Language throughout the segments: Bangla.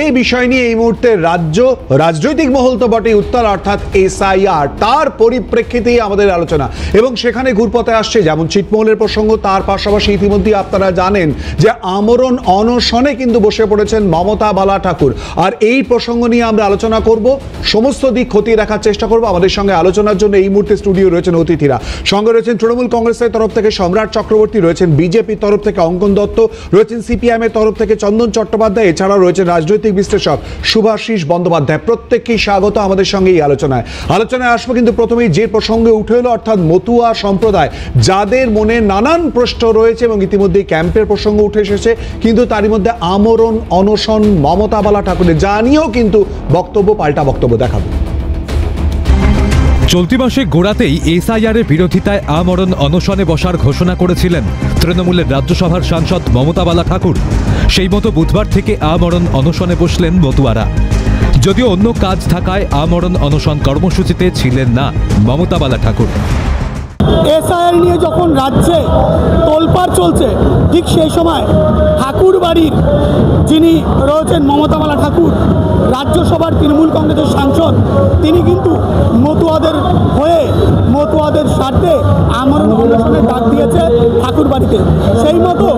এই বিষয় নিয়ে এই মুহূর্তে রাজনৈতিক মহল তো বটে উত্তাল, অর্থাৎ এসআইআর, তার পরিপ্রেক্ষিতেই আমাদের আলোচনা এবং সেখানে ঘুরপথে আসছে যেমন ছিটমহলের প্রসঙ্গ, তার পাশাপাশি ইতিমধ্যে আপনারা জানেন যে আমরণ অনশনে কিন্তু বসে পড়েছেন মমতা বালা ঠাকুর। আর এই প্রসঙ্গ নিয়ে আমরা আলোচনা করব, সমস্ত দিক খতিয়ে রাখার চেষ্টা করব। আমাদের সঙ্গে আলোচনার জন্য এই মুহূর্তে স্টুডিও রয়েছেন অতিথিরা। সঙ্গে রয়েছেন তৃণমূল কংগ্রেসের তরফ থেকে সম্রাট চক্রবর্তী, রয়েছেন বিজেপির তরফ থেকে অঙ্কন দত্ত, রয়েছেন সিপিআইএম এর তরফ থেকে চন্দন চট্টোপাধ্যায়, এছাড়াও রয়েছেন রাজনৈতিক বিশ্লেষক শুভাশিস বন্দ্যোপাধ্যায়। প্রত্যেককেই স্বাগত আমাদের সঙ্গে এই আলোচনায় আসবো। কিন্তু প্রথমেই যে প্রসঙ্গে উঠে এলো, অর্থাৎ মতুয়া সম্প্রদায়, যাদের মনে নানান প্রশ্ন রয়েছে এবং ইতিমধ্যে ক্যাম্পের প্রসঙ্গ উঠে এসেছে, কিন্তু তারই মধ্যে আমরণ অনশন মমতা বালা ঠাকুরের, যা নিয়েও কিন্তু পাল্টা বক্তব্য দেখাবো। চলতি মাসে গোড়াতেই এসআইআরের বিরোধিতায় আমরণ অনশনে বসার ঘোষণা করেছিলেন তৃণমূলের রাজ্যসভার সাংসদ মমতা বালা ঠাকুর। সেই মতো বুধবার থেকে আমরণ অনশনে বসলেন মতুয়ারা। যদিও অন্য কাজ থাকায় আমরণ অনশন কর্মসূচিতে ছিলেন না মমতা বালা ঠাকুর। এসআইআর নিয়ে যখন রাজ্যে তোলপাড় চলছে, ঠিক সেই সময় ঠাকুর বাড়ির যিনি রয়েছেন মমতা বালা ঠাকুর, রাজ্যসভার তৃণমূল কংগ্রেসের সাংসদ, তিনি কিন্তু মতুয়াদের হয়ে মতুয়াদের স্বার্থে আমরণ অনশনের ডাক দিয়েছে ঠাকুর বাড়িতে। সেই মতো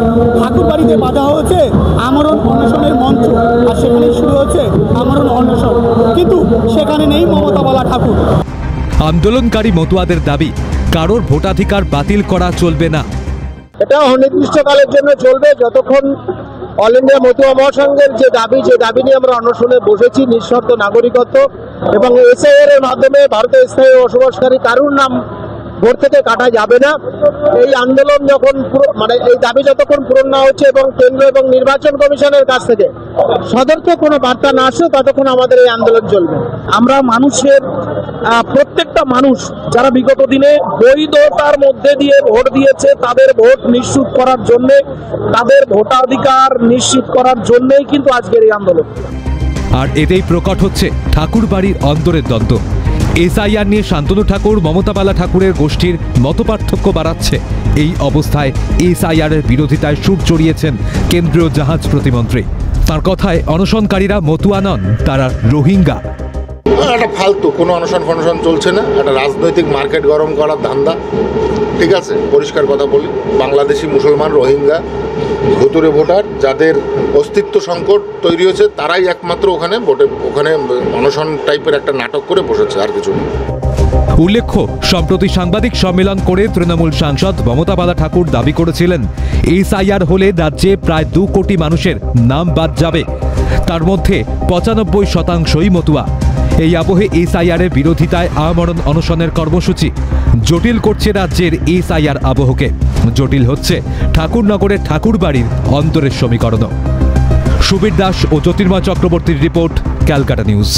ঠাকুর বাড়িতে বাঁধা হয়েছে আমরণ অনশনের মঞ্চ, আর সেখানেই শুরু হয়েছে আমরণ অনশন, কিন্তু সেখানে নেই মমতা বালা ঠাকুর। আন্দোলনকারী মতুয়াদের দাবি, কারোর ভোটাধিকার বাতিল করা চলবে না। এটা অনির্দিষ্টকালের জন্য চলবে, যতক্ষণ অল ইন্ডিয়া মতুয়া মহাসংঘের যে দাবি নিয়ে আমরা অনশনে বসেছি, নিঃশর্ত নাগরিকত্ব এবং এসআইআর এর মাধ্যমে ভারতে স্থায়ী বসবাসকারী কারুর নাম ভোট থেকে কাটা যাবে না। এই আন্দোলন যখন এই দাবি যতক্ষণ পূরণ না হচ্ছে এবং কেন্দ্র এবং নির্বাচন কমিশনের কাছ থেকে সতর্ক কোনো বার্তা না আসছে, ততক্ষণ আমাদের এই আন্দোলন চলবে। আমরা মানুষের প্রত্যেকটা মানুষ যারা বিগত দিনে বৈধতার মধ্যে দিয়ে ভোট দিয়েছে, তাদের ভোট নিশ্চিত করার জন্য, তাদের ভোটাধিকার নিশ্চিত করার জন্যই কিন্তু আজকের এই আন্দোলন। আর এতেই প্রকট হচ্ছে ঠাকুর বাড়ির অন্তরের দ্বন্দ্ব। এসআইআর নিয়ে শান্তনু ঠাকুর মমতা বালা ঠাকুরের গোষ্ঠীর মতপার্থক্য বাড়াচ্ছে। এই অবস্থায় এসআইআরের বিরোধিতায় সুর চড়িয়েছেন কেন্দ্রীয় জাহাজ প্রতিমন্ত্রী। তার কথায় অনশনকারীরা মতুয়া নন, তারা রোহিঙ্গা। একটা ফালতু কোনো অনশন চলছে না, একটা রাজনৈতিক মার্কেট গরম করার ধান্দা। ঠিক আছে, পরিষ্কার কথা বলি, বাংলাদেশি মুসলমান রোহিঙ্গা ভুতুরে ভোটার, যাদের অস্তিত্ব সংকট তৈরি হয়েছে, তারাই একমাত্র ওখানে অনশন টাইপের একটা নাটক করে বসেছে, আর কিছু নেই। উল্লেখ্য, সম্প্রতি সাংবাদিক সম্মেলন করে তৃণমূল সাংসদ মমতা বালা ঠাকুর দাবি করেছিলেন, এসআইআর হলে রাজ্যে প্রায় 2 কোটি মানুষের নাম বাদ যাবে, তার মধ্যে 95% মতুয়া। এই আবহে এসআইআরের বিরোধিতায় আমরণ অনশনের কর্মসূচি জটিল করছে রাজ্যের এসআইআর আবহকে। জটিল হচ্ছে ঠাকুরনগরের ঠাকুর বাড়ির অন্তরের সমীকরণ। সুবীর দাস ও জ্যোতির্ময় চক্রবর্তীর রিপোর্ট, ক্যালকাটা নিউজ।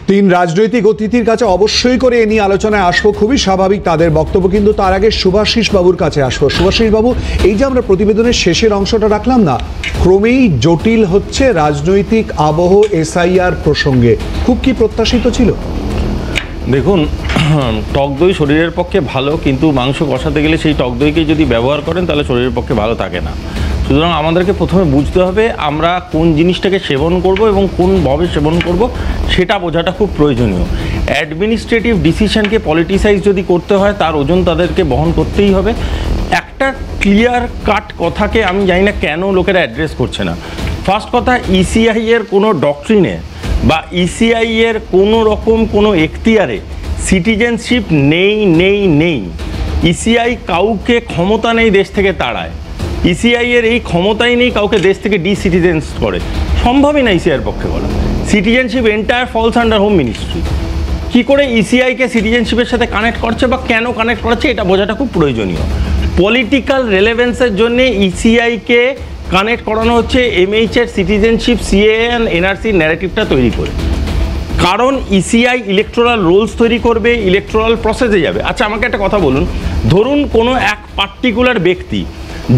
3 রাজনৈতিক অতিথির কাছে অবশ্যই করে এ নিয়ে আলোচনায় আসবো, খুবই স্বাভাবিক তাদের বক্তব্য, কিন্তু তার আগে শুভাশিস বাবুর কাছে আসবো। শুভাশিস বাবু, এই যে আমরা প্রতিবেদনের শেষের অংশটা রাখলাম না, ক্রমেই জটিল হচ্ছে রাজনৈতিক আবহ এসআইআর প্রসঙ্গে, খুব কি প্রত্যাশিত ছিল? দেখুন, টক দই শরীরের পক্ষে ভালো, কিন্তু মাংস কষাতে গেলে সেই টক দইকে যদি ব্যবহার করেন তাহলে শরীরের পক্ষে ভালো থাকে না। সুতরাং আমাদেরকে প্রথমে বুঝতে হবে আমরা কোন জিনিসটাকে সেবন করব এবং কোনভাবে সেবন করব, সেটা বোঝাটা খুব প্রয়োজনীয়। অ্যাডমিনিস্ট্রেটিভ ডিসিশনকে পলিটিসাইজ যদি করতে হয়, তার ওজন তাদেরকে বহন করতেই হবে। একটা ক্লিয়ার কাট কথাকে আমি জানি না কেন লোকেরা অ্যাড্রেস করছে না। ফার্স্ট কথা, ইসিআই এর কোনো ডক্ট্রিনে বা ইসিআই এর কোনো রকম কোনো এখতিয়ারে সিটিজেনশিপ নেই। ইসিআই কাউকে ক্ষমতা নেই দেশ থেকে তাড়ায়, ইসিআই এর এই ক্ষমতাই নেই কাউকে দেশ থেকে ডিসিটিজেন্স করে, সম্ভবই না ইসিআইয়ের পক্ষে বলা। Citizenship entire falls under home ministry. কী করে ইসিআইকে সিটিজেনশিপের সাথে কানেক্ট করছে বা কেন কানেক্ট করছে, এটা বোঝাটা খুব প্রয়োজনীয়। পলিটিক্যাল রেলেভেন্সের জন্যে ইসিআইকে কানেক্ট করানো হচ্ছে এমএইচের সিটিজেনশিপ, সিএএন, এনআরসির ন্যারেটিভটা তৈরি করে। কারণ ইসিআই ইলেকটোরাল রোলস তৈরি করবে, ইলেকটোরাল প্রসেসে যাবে। আচ্ছা, আমাকে একটা কথা বলুন, ধরুন কোনো এক পার্টিকুলার ব্যক্তি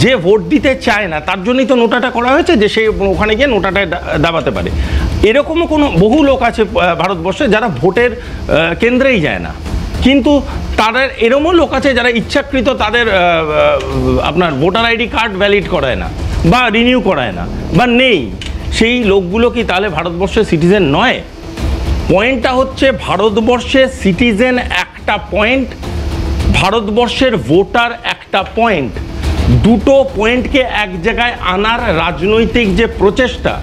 যে ভোট দিতে চায় না, তার জন্যই তো নোটাটা করা হয়েছে যে সে ওখানে গিয়ে নোটাটায় দাবাতে পারে। এরকমও বহু লোক আছে ভারতবর্ষে যারা ভোটের কেন্দ্রেই যায় না, কিন্তু তাদের এরকমও লোক আছে যারা ইচ্ছাকৃত তাদের আপনার ভোটার আইডি কার্ড ভ্যালিড করায় না। বা রিনিউ করায় না বা নেই, সেই লোকগুলো কি তাহলে ভারতবর্ষের সিটিজেন নয়? পয়েন্টটা হচ্ছে ভারতবর্ষের সিটিজেন একটা পয়েন্ট, ভারতবর্ষের ভোটার একটা পয়েন্ট। দুটো পয়েন্টকে এক জায়গায় আনার রাজনৈতিক যে প্রচেষ্টা,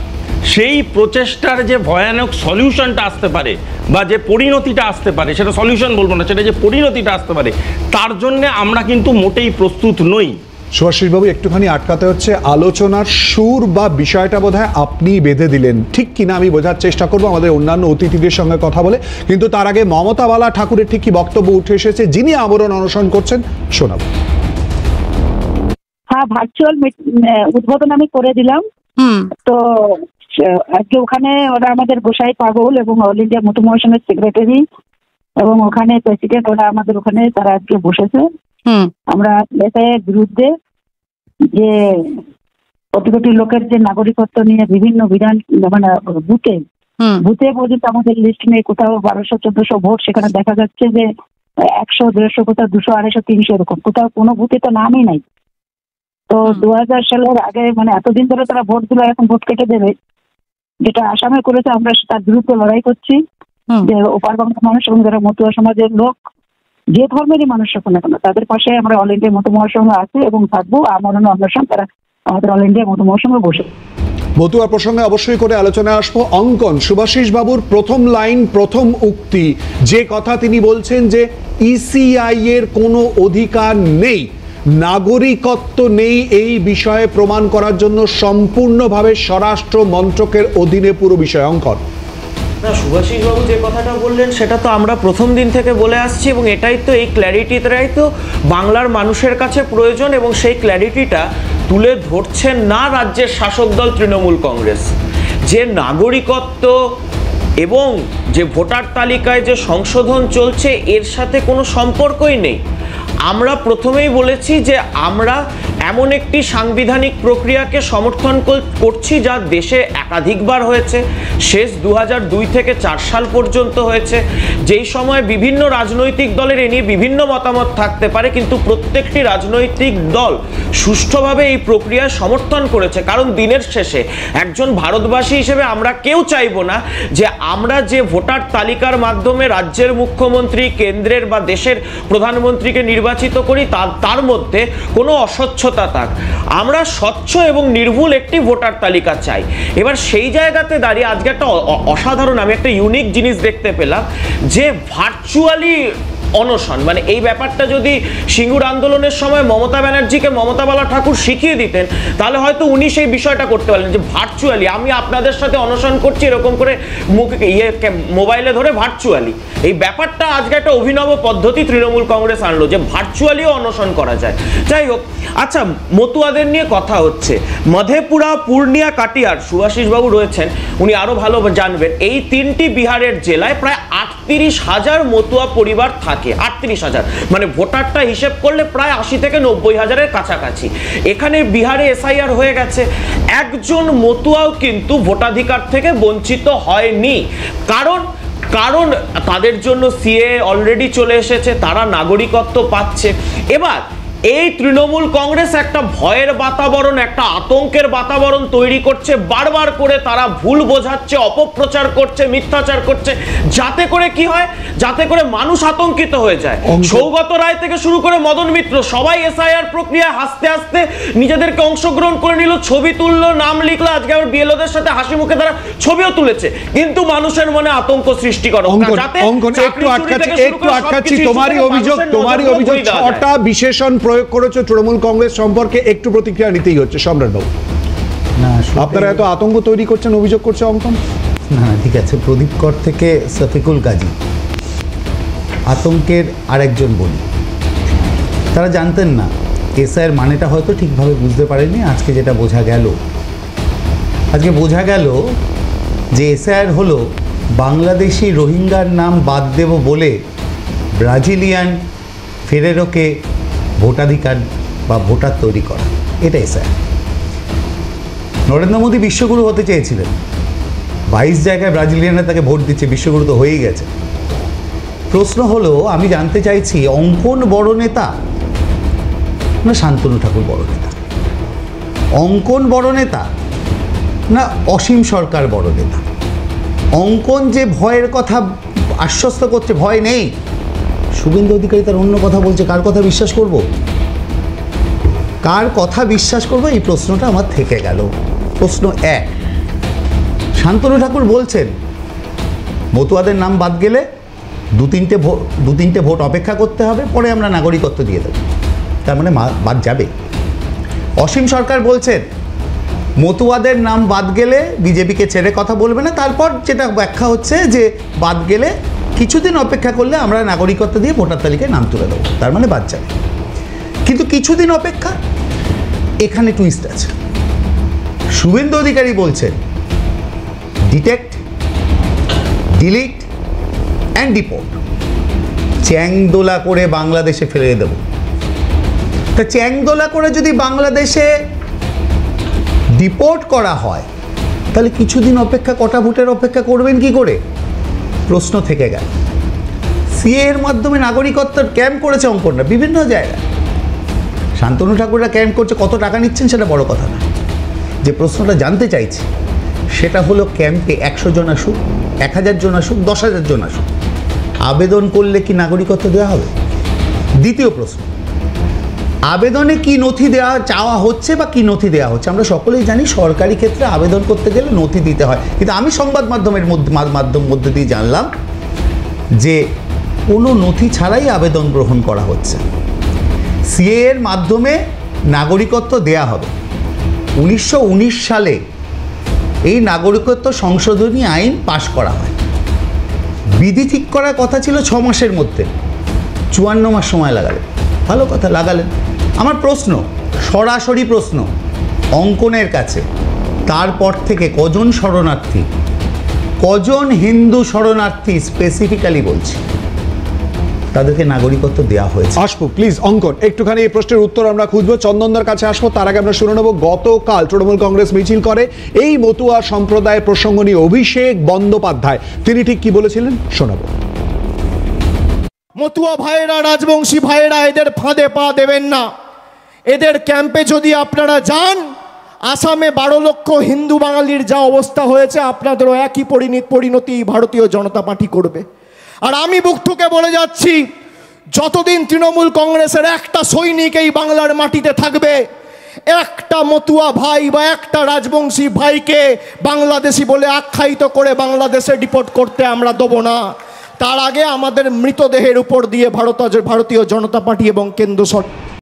সেই প্রচেষ্টার যে ভয়ানক সলিউশনটা আসতে পারে বা যে পরিণতিটা আসতে পারে, সেটা সলিউশন বলবো না, সেটা যে পরিণতিটা আসতে পারে, তার জন্যে আমরা কিন্তু মোটেই প্রস্তুত নই। সুভাষিসবাবু, একটুখানি আটকাতে হচ্ছে, আলোচনার সুর বা বিষয়টা বোধহয় আপনি বেঁধে দিলেন, ঠিক কিনা আমি বোঝার চেষ্টা করবো আমাদের অন্যান্য অতিথিদের সঙ্গে কথা বলে। কিন্তু তার আগে মমতা বালা ঠাকুরের ঠিক কি বক্তব্য উঠে এসেছে, যিনি আমরণ অনশন করছেন, শোনাবো। হ্যাঁ, ভার্চুয়াল উদ্বোধন আমি করে দিলাম। তো আজকে ওখানে ওরা আমাদের গোসাই পাগল এবং অল ইন্ডিয়া মতো মহাসংঘের সেক্রেটারি এবং ওখানে প্রেসিডেন্ট, ওরা আমাদের ওখানে তারা আজকে বসেছে। আমরা এসআইয়ের বিরুদ্ধে যে কোটি কোটি লোকের যে নাগরিকত্ব নিয়ে বিভিন্ন বিধান, মানে বুথে পর্যন্ত আমাদের লিস্ট নেই, কোথাও 1200-1400 ভোট, সেখানে দেখা যাচ্ছে যে 100-150, কোথাও 200-250-300 এরকম, কোথাও কোনো বুথে তো নামই নাই। তো 2000 সালের আগে, মানে এতদিন ধরে তারা ভোট দিল, এখন ভোট কেটে দেবে, যেটা আসামে করেছে। আমরা তার বিরুদ্ধে লড়াই করছি যে ওপার বাংলার মানুষ এবং যারা মতুয়া সমাজের লোক, যে ধর্মেরই মানুষ হোক না কেন, তাদের পাশে আমরা অল ইন্ডিয়া মতো মহাসংঘ আছে এবং থাকবো। আমরণ অন্বেষণ তারা আমাদের অল ইন্ডিয়া মতো মহাসংঘ বসে। মতুয়া প্রসঙ্গে অবশ্যই করে আলোচনায় আসবো। অঙ্কন, সুভাষিস বাবুর প্রথম লাইন, প্রথম উক্তি, যে কথা তিনি বলছেন যে ইসিআই এর কোনো অধিকার নেই, নাগরিকত্ব নেই, এই বিষয়ে প্রমাণ করার জন্য সম্পূর্ণভাবে স্বরাষ্ট্র মন্ত্রকের অধীনে পুরো বিষয়। অঙ্কন, না, সুভাষিসবাবু যে কথাটা বললেন সেটা তো আমরা প্রথম দিন থেকে বলে আসছি এবং এটাই তো, এই ক্ল্যারিটিটাই তো বাংলার মানুষের কাছে প্রয়োজন এবং সেই ক্ল্যারিটিটা তুলে ধরছেন না রাজ্যের শাসক দল তৃণমূল কংগ্রেস। যে নাগরিকত্ব এবং যে ভোটার তালিকায় যে সংশোধন চলছে, এর সাথে কোনো সম্পর্কই নেই। আমরা প্রথমেই বলেছি যে আমরা এমন একটি সাংবিধানিক প্রক্রিয়াকে সমর্থন করছি যা দেশে একাধিকবার হয়েছে, শেষ 2002 থেকে 4 সাল পর্যন্ত হয়েছে, যেই সময় বিভিন্ন রাজনৈতিক দলের এ নিয়ে বিভিন্ন মতামত থাকতে পারে, কিন্তু প্রত্যেকটি রাজনৈতিক দল সুষ্ঠুভাবে এই প্রক্রিয়ায় সমর্থন করেছে। কারণ দিনের শেষে একজন ভারতবাসী হিসেবে আমরা কেউ চাইবো না যে আমরা যে ভোটার তালিকার মাধ্যমে রাজ্যের মুখ্যমন্ত্রী, কেন্দ্রের বা দেশের প্রধানমন্ত্রীকে নির্বাচিত করি, তার মধ্যে কোনো অস্বচ্ছতা থাক। আমরা স্বচ্ছ এবং নির্ভুল একটি ভোটার তালিকা চাই। এবার সেই জায়গাতে দাঁড়িয়ে আজকে একটা অসাধারণ, আমি একটা ইউনিক জিনিস দেখতে পেলাম, যে ভার্চুয়ালি অনশন, মানে এই ব্যাপারটা যদি সিঙ্গুর আন্দোলনের সময় মমতা ব্যানার্জিকে মমতা বালা ঠাকুর শিখিয়ে দিতেন, তাহলে হয়তো উনি সেই বিষয়টা করতে পারলেন যে ভার্চুয়ালি আমি আপনাদের সাথে অনশন করছি, এরকম করে মোবাইলে ধরে ভার্চুয়ালি। এই ব্যাপারটা আজকে একটা অভিনব পদ্ধতি তৃণমূল কংগ্রেস আনলো যে ভার্চুয়ালিও অনশন করা যায়। যাই হোক, আচ্ছা, মতুয়াদের নিয়ে কথা হচ্ছে, মধেপুরা, পূর্ণিয়া, কাটিহার, সুভাষিসবাবু রয়েছেন, উনি আরো ভালো জানবেন। এই তিনটি বিহারের জেলায় প্রায় 38,000 মতুয়া পরিবার থাকে। 38,000, মানে ভোটারটা হিসেব করলে প্রায় 80 থেকে 90,000-এর কাছাকাছি। এখানে বিহারে এসআইআর হয়ে গেছে, একজন মতুয়াও কিন্তু ভোটাধিকার থেকে বঞ্চিত হয়নি। কারণ তাদের জন্য সিএ অলরেডি চলে এসেছে, তারা নাগরিকত্ব পাচ্ছে। এবার এই তৃণমূল কংগ্রেস একটা ভয়ের বাতাবরণ, একটা আতঙ্কের বাতাবরণ তৈরি করছে, বারবার করে তারা ভুল বোঝাচ্ছে, অপপ্রচার করছে, মিথ্যাচার করছে, যাতে করে কি হয়, যাতে করে মানুষ আতঙ্কিত হয়ে যায়। সৌগত রায় থেকে শুরু করে মদন মিত্র সবাই এসআইআর প্রক্রিয়ায় হাসতে হাসতে নিজেদেরকে অংশগ্রহণ করে নিল, ছবি তুললো, নাম লিখলো, আজকে আবার বিএলওদের সাথে হাসি মুখে তারা ছবিও তুলেছে, কিন্তু মানুষের মনে আতঙ্ক সৃষ্টি করো। একটু আটকাচ্ছি, তোমারই অভিযোগ 6টা বিশেষণ প্রয়োগ করেছে তৃণমূল কংগ্রেস সম্পর্কে, একটু প্রতিক্রিয়া নিতেই হচ্ছে। সম্রাটবাবু, না, আপনারা এত আতঙ্ক তৈরি করছেন, অভিযোগ করছে অঙ্কন। না, ঠিক আছে, প্রদীপ কর থেকে শফিকুল গাজী, আতঙ্কের আরেকজন বলি। তারা জানতেন না, এসআইয়ের মানেটা হয়তো ঠিকভাবে বুঝতে পারেনি। আজকে যেটা বোঝা গেল যে এসআইআর হলো বাংলাদেশি রোহিঙ্গার নাম বাদ দেব বলে ব্রাজিলিয়ান ফেরেরোকে ভোটাধিকার বা ভোটার তৈরি করা, এটা এসআইআর। নরেন্দ্র মোদী বিশ্বগুরু হতে চেয়েছিলেন, 22 জায়গায় ব্রাজিলিয়ানরা তাকে ভোট দিচ্ছে, বিশ্বগুরু তো হয়েই গেছে। প্রশ্ন হলো, আমি জানতে চাইছি, অঙ্কন বড় নেতা না শান্তনু ঠাকুর বড় নেতা? অঙ্কন বড় নেতা না অসীম সরকার বড় নেতা? অঙ্কন যে ভয়ের কথা আশ্বস্ত করছে, ভয় নেই, শুভেন্দু অধিকারী তার অন্য কথা বলছে, কার কথা বিশ্বাস করব? কার কথা বিশ্বাস করব, এই প্রশ্নটা আমার থেকে গেল। প্রশ্ন 1, শান্তনু ঠাকুর বলছেন মতুয়াদের নাম বাদ গেলে দু তিনটে ভোট অপেক্ষা করতে হবে, পরে আমরা নাগরিকত্ব দিয়ে দেব, তার মানে বাদ যাবে। অসীম সরকার বলছেন মতুয়াদের নাম বাদ গেলে বিজেপিকে ছেড়ে কথা বলবে না, তারপর যেটা ব্যাখ্যা হচ্ছে যে বাদ গেলে কিছুদিন অপেক্ষা করলে আমরা নাগরিকত্ব দিয়ে ভোটার তালিকায় নাম তুলে দেবো, তার মানে বাদ যাবে। কিন্তু কিছুদিন অপেক্ষা, এখানে টুইস্ট আছে। শুভেন্দু অধিকারী বলছেন ডিটেক্ট, ডিলিট অ্যান্ড ডিপোর্ট, চ্যাংদোলা করে বাংলাদেশে ফেলে দেব। তা চ্যাংদোলা করে যদি বাংলাদেশে ডিপোর্ট করা হয়, তাহলে কিছুদিন অপেক্ষা, কটা ভোটের অপেক্ষা করবেন কি করে? প্রশ্ন থেকে গেল। সিএ এর মাধ্যমে নাগরিকত্বের ক্যাম্প করেছে অঙ্কনরা বিভিন্ন জায়গায়, শান্তনু ঠাকুররা ক্যাম্প করছে, কত টাকা নিচ্ছেন সেটা বড় কথা না। যে প্রশ্নটা জানতে চাইছি সেটা হলো ক্যাম্পে 100 জন আসুক, 1000 জন আসুক, 10,000 জন আসুক, আবেদন করলে কি নাগরিকত্ব দেওয়া হবে? দ্বিতীয় প্রশ্ন, আবেদনে কি নথি দেওয়া চাওয়া হচ্ছে বা কি নথি দেওয়া হচ্ছে? আমরা সকলেই জানি সরকারি ক্ষেত্রে আবেদন করতে গেলে নথি দিতে হয়, কিন্তু আমি সংবাদ মাধ্যমের মধ্যে দিয়ে জানলাম যে কোনো নথি ছাড়াই আবেদন গ্রহণ করা হচ্ছে। সিএ এর মাধ্যমে নাগরিকত্ব দেয়া হবে। 1919 সালে এই নাগরিকত্ব সংশোধনী আইন পাশ করা হয়। বিধি ঠিক করার কথা ছিল 6 মাসের মধ্যে, 54 মাস সময় লাগালেন। ভালো কথা, লাগালেন। আমার প্রশ্ন, সরাসরি প্রশ্ন অঙ্কনের কাছে, তারপর থেকে কজন শরণার্থী, কজন হিন্দু শরণার্থী স্পেসিফিক্যালি বলছি, তাদেরকে নাগরিকত্ব দেওয়া হয়েছে? আসবো প্লিজ অঙ্কন, একটুখানি এই প্রশ্নের উত্তর আমরা খুঁজবো, চন্দনদার কাছে আসবো। তার আগে আমরা শুনে নেব গতকাল তৃণমূল কংগ্রেস মিছিল করে এই মতুয়া সম্প্রদায়ের প্রসঙ্গ নিয়ে অভিষেক বন্দ্যোপাধ্যায় তিনি ঠিক কি বলেছিলেন শোনাবো। মতুয়া ভাইয়েরা, রাজবংশী ভাইয়েরা, এদের ফাঁদে পা দেবেন না। এদের ক্যাম্পে যদি আপনারা যান, আসামে 12 লক্ষ হিন্দু বাঙালির যা অবস্থা হয়েছে, আপনাদেরও একই পরিণতি ভারতীয় জনতা পার্টি করবে। আর আমি বুক ঠুকে বলে যাচ্ছি, যতদিন তৃণমূল কংগ্রেসের একটা সৈনিক এই বাংলার মাটিতে থাকবে, একটা মতুয়া ভাই বা একটা রাজবংশী ভাইকে বাংলাদেশি বলে আখ্যায়িত করে বাংলাদেশে ডিপোর্ট করতে আমরা দেবো না। তার আগে আমাদের মৃতদেহের উপর দিয়ে ভারতীয় জনতা পার্টি এবং কেন্দ্র সরকার